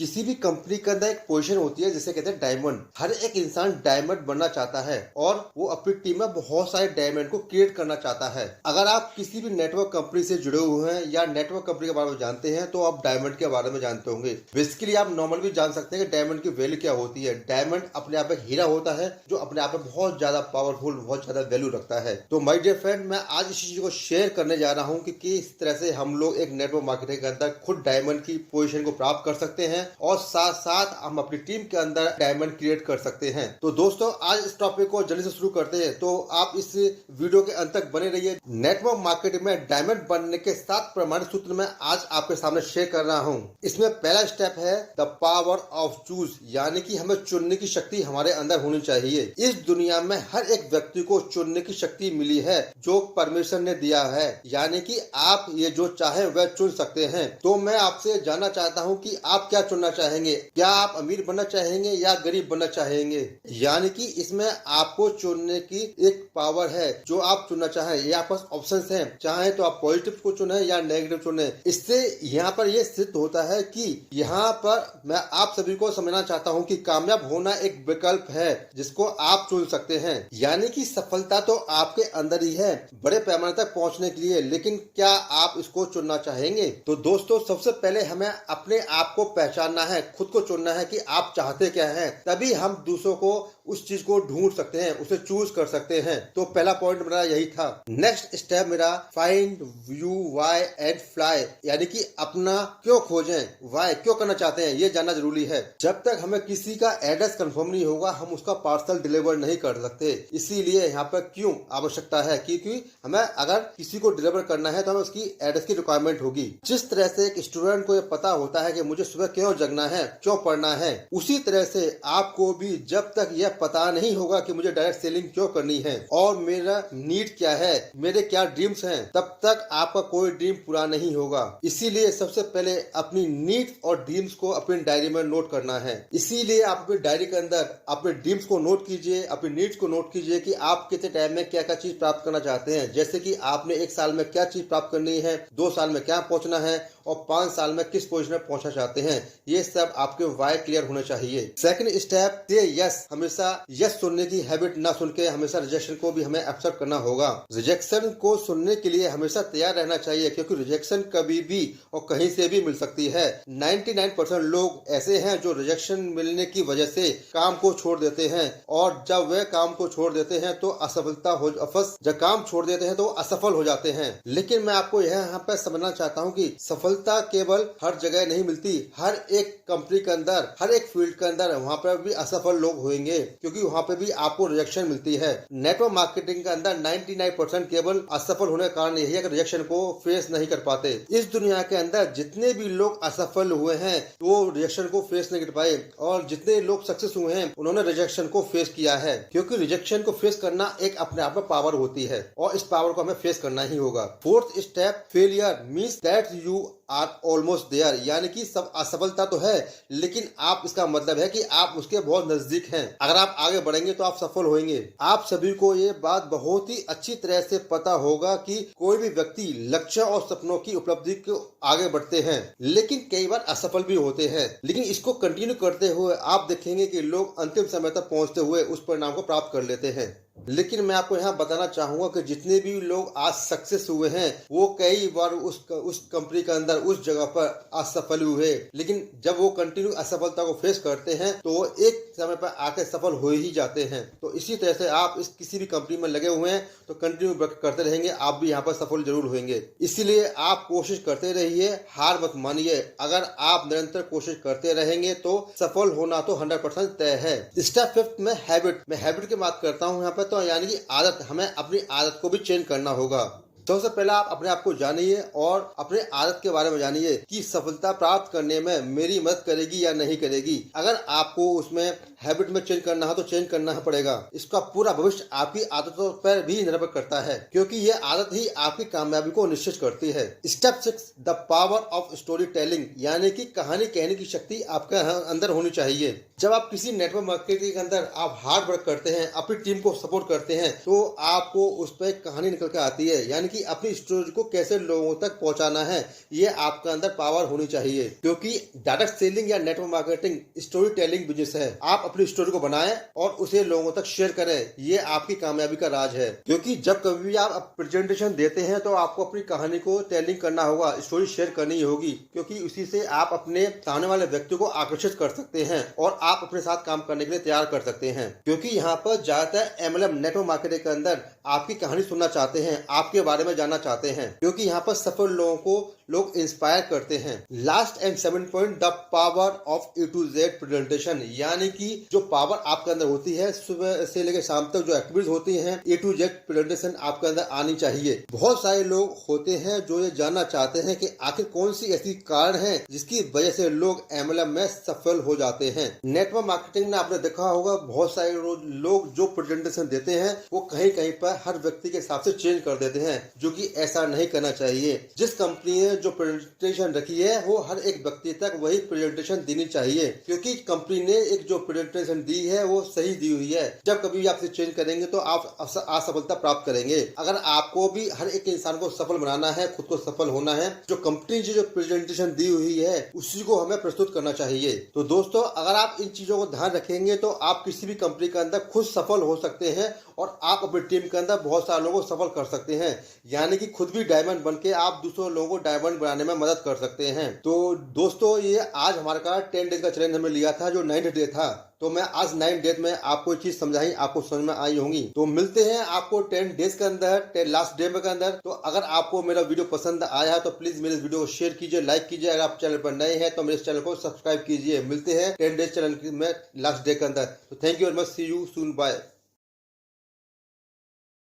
किसी भी कंपनी के अंदर एक पोजीशन होती है जिसे कहते हैं डायमंड। हर एक इंसान डायमंड बनना चाहता है और वो अपनी टीम में बहुत सारे डायमंड को क्रिएट करना चाहता है। अगर आप किसी भी नेटवर्क कंपनी से जुड़े हुए हैं या नेटवर्क कंपनी के बारे में जानते हैं तो आप डायमंड के बारे में जानते होंगे। बेसिकली आप नॉर्मल भी जान सकते हैं कि डायमंड की वैल्यू क्या होती है। डायमंड अपने आप एक हीरा होता है जो अपने आप में बहुत ज्यादा पावरफुल, बहुत ज्यादा वैल्यू रखता है। तो माय डियर फ्रेंड, मैं आज इस चीज को शेयर करने जा रहा हूँ कि किस तरह से हम लोग एक नेटवर्क मार्केटिंग के अंदर खुद डायमंड की पोजीशन को प्राप्त कर सकते हैं और साथ साथ हम अपनी टीम के अंदर डायमंड क्रिएट कर सकते हैं। तो दोस्तों, आज इस टॉपिक को जल्दी से शुरू करते हैं, तो आप इस वीडियो के अंत तक बने रहिए। नेटवर्क मार्केटिंग में डायमंड बनने के 7 प्रमाणित सूत्र मैं आज आपके सामने शेयर कर रहा हूं। इसमें पहला स्टेप है द पावर ऑफ चूज, यानी कि हमें चुनने की शक्ति हमारे अंदर होनी चाहिए। इस दुनिया में हर एक व्यक्ति को चुनने की शक्ति मिली है जो परमेश्वर ने दिया है, यानी कि आप ये जो चाहे वह चुन सकते हैं। तो मैं आपसे जानना चाहता हूं कि आप क्या चुनना चाहेंगे। क्या आप अमीर बनना चाहेंगे या गरीब बनना चाहेंगे? यानी कि इसमें आपको चुनने की एक पावर है जो आप चुनना चाहें। ये आपके पास ऑप्शंस हैं, चाहे तो आप पॉजिटिव को चुने या नेगेटिव चुने। इससे यहाँ पर यह सिद्ध होता है कि यहाँ पर मैं आप सभी को समझना चाहता हूँ कि कामयाब होना एक विकल्प है जिसको आप चुन सकते हैं। यानी कि सफलता तो आपके अंदर ही है बड़े पैमाने तक पहुंचने के लिए, लेकिन क्या आप इसको चुनना चाहेंगे? तो दोस्तों, सबसे पहले हमें अपने आप को पहचानना है, खुद को चुनना है कि आप चाहते क्या हैं। तभी हम दूसरों को उस चीज को ढूंढ सकते हैं, उसे चूज कर सकते हैं। तो पहला पॉइंट मेरा यही था। नेक्स्ट स्टेप मेरा find you why and fly, यानी कि अपना क्यों खोजें, वाई क्यों करना चाहते हैं, ये जानना जरूरी है। जब तक हमें किसी का एड्रेस कंफर्म नहीं होगा हम उसका पार्सल डिलीवर नहीं कर सकते। इसीलिए यहाँ पर क्यों आवश्यकता है, क्योंकि हमें अगर किसी को डिलीवर करना है तो हमें उसकी एड्रेस की रिक्वायरमेंट होगी। जिस तरह से एक स्टूडेंट को ये पता होता है कि मुझे सुबह क्यों जगना है, क्यों पढ़ना है, उसी तरह से आपको भी जब तक यह पता नहीं होगा कि मुझे डायरेक्ट सेलिंग क्यों करनी है और मेरा नीड क्या है, मेरे क्या ड्रीम्स हैं, तब तक आपका कोई ड्रीम पूरा नहीं होगा। इसीलिए सबसे पहले अपनी नीड्स और ड्रीम्स को अपनी डायरी में नोट करना है। इसीलिए आप अपनी डायरी के अंदर अपने ड्रीम्स को नोट कीजिए, अपनी नीड्स को नोट कीजिए कि आप कितने टाइम में क्या क्या चीज प्राप्त करना चाहते हैं। जैसे कि आपने 1 साल में क्या चीज प्राप्त करनी है, 2 साल में क्या पहुंचना है और 5 साल में किस पोजीशन में पहुंचना चाहते हैं। ये सब आपके वाई क्लियर होने चाहिए। सेकंड स्टेप, से यस। हमेशा यस सुनने की हैबिट ना सुन के हमेशा रिजेक्शन को भी हमें एक्सेप्ट करना होगा। रिजेक्शन को सुनने के लिए हमेशा तैयार रहना चाहिए, क्योंकि रिजेक्शन कभी भी और कहीं से भी मिल सकती है। 99% लोग ऐसे हैं जो रिजेक्शन मिलने की वजह से काम को छोड़ देते हैं और जब वे काम को छोड़ देते हैं तो जब काम छोड़ देते हैं तो असफल हो जाते हैं। लेकिन मैं आपको यहाँ पर समझना चाहता हूँ कि सफलता केवल हर जगह नहीं मिलती। हर एक कंपनी के अंदर, हर एक फील्ड के अंदर वहाँ पर भी असफल लोग होंगे, क्योंकि वहाँ पे भी आपको रिजेक्शन मिलती है। नेटवर्क मार्केटिंग के अंदर 99% केवल असफल होने का कारण यही है कि रिजेक्शन को फेस नहीं कर पाते। इस दुनिया के अंदर जितने भी लोग असफल हुए हैं वो रिजेक्शन को फेस नहीं कर पाए, और जितने लोग सक्सेस हुए हैं उन्होंने रिजेक्शन को फेस किया है, क्योंकि रिजेक्शन को फेस करना एक अपने आप में पावर होती है और इस पावर को हमें फेस करना ही होगा। Fourth step, failure means that you are almost there, यानी कि सब असफलता तो है लेकिन आप, इसका मतलब है कि आप उसके बहुत नजदीक हैं। अगर आप आगे बढ़ेंगे तो आप सफल होंगे। आप सभी को ये बात बहुत ही अच्छी तरह से पता होगा कि कोई भी व्यक्ति लक्ष्य और सपनों की उपलब्धि को आगे बढ़ते हैं लेकिन कई बार असफल भी होते हैं। लेकिन इसको कंटिन्यू करते हुए आप देखेंगे कि लोग अंतिम समय तक पहुंचते हुए उस परिणाम को प्राप्त कर लेते हैं। लेकिन मैं आपको यहाँ बताना चाहूंगा कि जितने भी लोग आज सक्सेस हुए हैं वो कई बार उस कंपनी के अंदर उस जगह पर असफल हुए, लेकिन जब वो कंटिन्यू असफलता को फेस करते हैं तो वो एक समय पर आकर सफल हो ही जाते हैं। तो इसी तरह से आप इस किसी भी कंपनी में लगे हुए हैं तो कंटिन्यू करते रहेंगे, आप भी यहाँ पर सफल जरूर होंगे। इसीलिए आप कोशिश करते रहिए, हार मत मानिए। अगर आप निरंतर कोशिश करते रहेंगे तो सफल होना तो 100% तय है। स्टेप 5 में हैबिट, मैं हैबिट की बात करता हूँ यहाँ पर, तो यानी कि आदत, हमें अपनी आदत को भी चेंज करना होगा। सबसे पहला आप अपने आप को जानिए और अपने आदत के बारे में जानिए कि सफलता प्राप्त करने में मेरी मदद करेगी या नहीं करेगी। अगर आपको उसमें हैबिट में चेंज करना है तो चेंज करना पड़ेगा। इसका पूरा भविष्य आपकी आदतों पर भी निर्भर करता है, क्योंकि ये आदत ही आपकी कामयाबी को निश्चित करती है। Step 6, the power of story telling, यानी कि कहानी कहने की शक्ति आपके अंदर होनी चाहिए। जब आप किसी नेटवर्क मार्केटिंग के अंदर आप हार्ड वर्क करते हैं, अपनी टीम को सपोर्ट करते हैं, तो आपको उस पर कहानी निकल के आती है। यानी कि अपनी स्टोरी को कैसे लोगों तक पहुंचाना है, ये आपके अंदर पावर होनी चाहिए। क्योंकि डायरेक्ट सेलिंग या network marketing story telling business है। आप अपनी स्टोरी को बनाएं और उसे लोगों तक शेयर करें, ये आपकी कामयाबी का राज है। क्योंकि जब कभी भी आप प्रेजेंटेशन देते हैं तो आपको अपनी कहानी को टेलिंग करना होगा, स्टोरी शेयर करनी होगी, क्योंकि उसी से आप अपने सामने वाले व्यक्ति को आकर्षित कर सकते हैं और आप अपने साथ काम करने के लिए तैयार कर सकते हैं। क्योंकि यहाँ पर ज्यादातर MLM नेटवर्क मार्केटिंग के अंदर आपकी कहानी सुनना चाहते हैं, आपके बारे में जानना चाहते हैं, क्योंकि यहाँ पर सफल लोगों को लोग इंस्पायर करते हैं। Last and 7 point, the power of A to Z presentation, यानी कि जो पावर आपके अंदर होती है सुबह से लेकर शाम तक जो एक्टिविटीज होती हैं, A to Z प्रेजेंटेशन आपके अंदर आनी चाहिए। बहुत सारे लोग होते हैं जो ये जानना चाहते हैं कि आखिर कौन सी ऐसी कारण है जिसकी वजह से लोग MLM में सफल हो जाते हैं। नेटवर्क मार्केटिंग में आपने देखा होगा बहुत सारे लोग जो प्रेजेंटेशन देते हैं वो कहीं कहीं पर हर व्यक्ति के हिसाब से चेंज कर देते हैं, जो कि ऐसा नहीं करना चाहिए। जिस कंपनी ने जो प्रेजेंटेशन रखी है वो हर एक व्यक्ति तक वही प्रेजेंटेशन देनी चाहिए, क्योंकि कंपनी ने एक जो प्रेजेंटेशन दी है वो सही दी हुई है। जब कभी भी आपसे चेंज करेंगे तो आप असफलता प्राप्त करेंगे। अगर आपको भी हर एक इंसान को सफल बनाना है, खुद को सफल होना है, जो कंपनी जो प्रेजेंटेशन दी हुई है उसी को हमें प्रस्तुत करना चाहिए। तो दोस्तों, अगर आप इन चीजों को ध्यान रखेंगे तो आप किसी भी कंपनी के अंदर खुद सफल हो सकते हैं और आप अपनी टीम के अंदर बहुत सारे लोगों को सफल कर सकते हैं। यानी कि खुद भी डायमंड बन के आप दूसरों लोगों को डायमंड बनाने में मदद कर सकते हैं। तो दोस्तों, ये आज हमारा 10 डेज का चैलेंज हमें लिया था, जो 9th डे था। तो मैं आज 9 डेज में आपको चीज समझाई, आपको समझ में आई होंगी। तो मिलते हैं आपको 10 डेज के अंदर, लास्ट डे के अंदर। तो अगर आपको मेरा वीडियो पसंद आया है तो प्लीज मेरे वीडियो को शेयर कीजिए, लाइक कीजिए। अगर आप चैनल पर नए हैं तो मेरे चैनल को सब्सक्राइब कीजिए। मिलते हैं 10 डेज चैनल में लास्ट डे के अंदर। तो thank you very much, see you soon, bye.